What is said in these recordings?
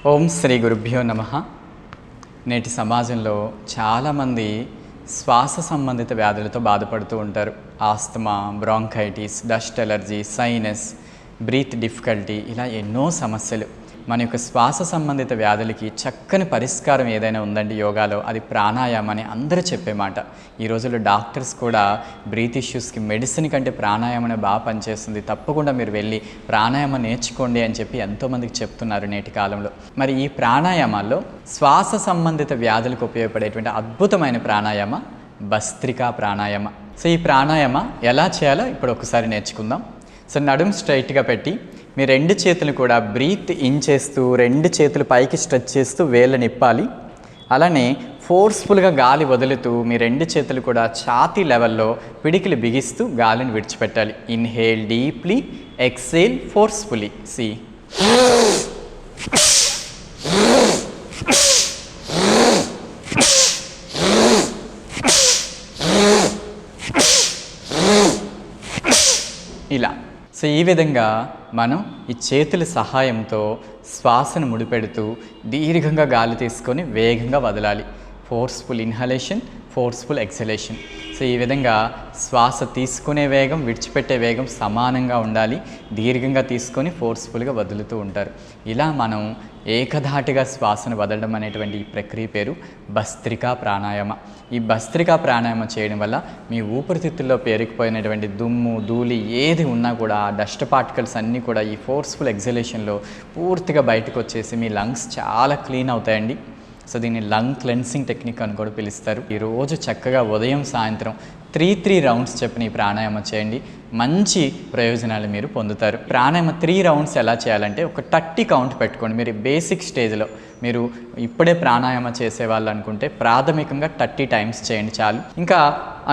ఓం శ్రీ గురుభ్యో నమః. నేటి సమాజంలో చాలామంది శ్వాస సంబంధిత వ్యాధులతో బాధపడుతూ ఉంటారు. Asthma, bronchitis, dust allergy, sinus, breath difficulty, ఇలా ఎన్నో సమస్యలు. మన యొక్క శ్వాస సంబంధిత వ్యాధులకి చక్కని పరిష్కారం ఏదైనా ఉందండి యోగాలో, అది ప్రాణాయామం అని అందరూ చెప్పే మాట. ఈ రోజుల్లో డాక్టర్స్ కూడా బ్రీత్ ఇష్యూస్కి మెడిసిన్ కంటే ప్రాణాయామం బాగా పనిచేస్తుంది, తప్పకుండా మీరు వెళ్ళి ప్రాణాయామం నేర్చుకోండి అని చెప్పి ఎంతోమందికి చెప్తున్నారు నేటి కాలంలో. మరి ఈ ప్రాణాయామాల్లో శ్వాస సంబంధిత వ్యాధులకు ఉపయోగపడేటువంటి అద్భుతమైన ప్రాణాయామ భస్త్రికా ప్రాణాయామ. సో ఈ ప్రాణాయామ ఎలా చేయాలో ఇప్పుడు ఒకసారి నేర్చుకుందాం. సో నడుము స్ట్రైట్గా పెట్టి మీ రెండు చేతులు కూడా బ్రీత్ ఇన్ చేస్తూ రెండు చేతులు పైకి స్ట్రెచ్ చేస్తూ వేళ్ళని నిప్పాలి. అలానే ఫోర్స్ఫుల్గా గాలి వదులుతూ మీ రెండు చేతులు కూడా ఛాతీ లెవెల్లో పిడికిలు బిగిస్తూ గాలిని విడిచిపెట్టాలి. Inhale deeply, exhale forcefully. See ఇలా. సో ఈ విధంగా మనం ఈ చేతుల సహాయంతో శ్వాసను ముడిపెడుతూ దీర్ఘంగా గాలి తీసుకొని వేగంగా వదలాలి. Forceful inhalation, forceful exhalation. So ఈ విధంగా శ్వాస తీసుకునే వేగం, విడిచిపెట్టే వేగం సమానంగా ఉండాలి. దీర్ఘంగా తీసుకొని ఫోర్స్ఫుల్గా వదులుతూ ఉంటారు. ఇలా మనం ఏకధాటిగా శ్వాసను వదలడం అనేటువంటి ఈ ప్రక్రియ పేరు భస్త్రికా ప్రాణాయామ. ఈ భస్త్రికా ప్రాణాయామం చేయడం వల్ల మీ ఊపిరితిత్తుల్లో పేరుకుపోయినటువంటి దుమ్ము, ధూళి ఏది ఉన్నా కూడా ఆ డస్ట్ పార్టికల్స్ అన్నీ కూడా ఈ ఫోర్స్ఫుల్ ఎక్సలేషన్లో పూర్తిగా బయటకు వచ్చేసి మీ లంగ్స్ చాలా క్లీన్ అవుతాయండి. సో దీన్ని లంగ్ క్లెన్సింగ్ టెక్నిక్ అని కూడా పిలుస్తారు. ఈరోజు చక్కగా ఉదయం సాయంత్రం 3 రౌండ్స్ చెప్పిన ఈ ప్రాణాయామం చేయండి, మంచి ప్రయోజనాలు మీరు పొందుతారు. ప్రాణాయామం 3 రౌండ్స్ ఎలా చేయాలంటే ఒక 30 కౌంట్ పెట్టుకోండి. మీరు బేసిక్ స్టేజ్లో మీరు ఇప్పుడే ప్రాణాయామం చేసేవాళ్ళు అనుకుంటే ప్రాథమికంగా 30 టైమ్స్ చేయండి చాలు. ఇంకా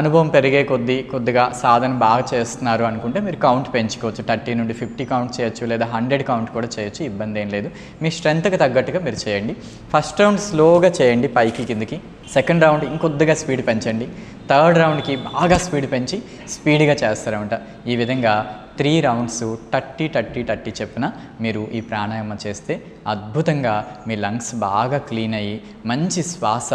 అనుభవం పెరిగే కొద్దిగా సాధన బాగా చేస్తున్నారు అనుకుంటే మీరు కౌంట్ పెంచుకోవచ్చు. 30 నుండి 50 కౌంట్ చేయొచ్చు, లేదా 100 కౌంట్ కూడా చేయొచ్చు, ఇబ్బంది ఏం లేదు. మీ స్ట్రెంత్కి తగ్గట్టుగా మీరు చేయండి. ఫస్ట్ రౌండ్ స్లోగా చేయండి పైకి కిందికి. సెకండ్ రౌండ్ ఇంకొద్దిగా స్పీడ్ పెంచండి. థర్డ్ రౌండ్కి బాగా స్పీడ్ పెంచి స్పీడ్గా చేస్తారన్నమాట. ఈ విధంగా 3 రౌండ్స్ 30 చెప్పిన మీరు ఈ ప్రాణాయామం చేస్తే అద్భుతంగా మీ లంగ్స్ బాగా క్లీన్ అయ్యి మంచి శ్వాస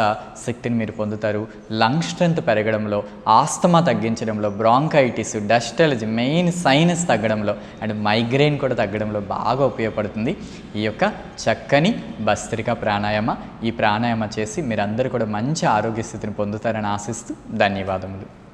శక్తిని మీరు పొందుతారు. లంగ్ స్ట్రెంత్ పెరగడంలో, ఆస్తమా తగ్గించడంలో, bronchitis, dust allergy, main sinus తగ్గడంలో అండ్ మైగ్రేన్ కూడా తగ్గడంలో బాగా ఉపయోగపడుతుంది ఈ యొక్క చక్కని భస్త్రికా ప్రాణాయామ. ఈ ప్రాణాయామ చేసి మీరందరూ కూడా మంచి ఆరోగ్య స్థితిని పొందుతారని ఆశిస్తూ ధన్యవాదములు.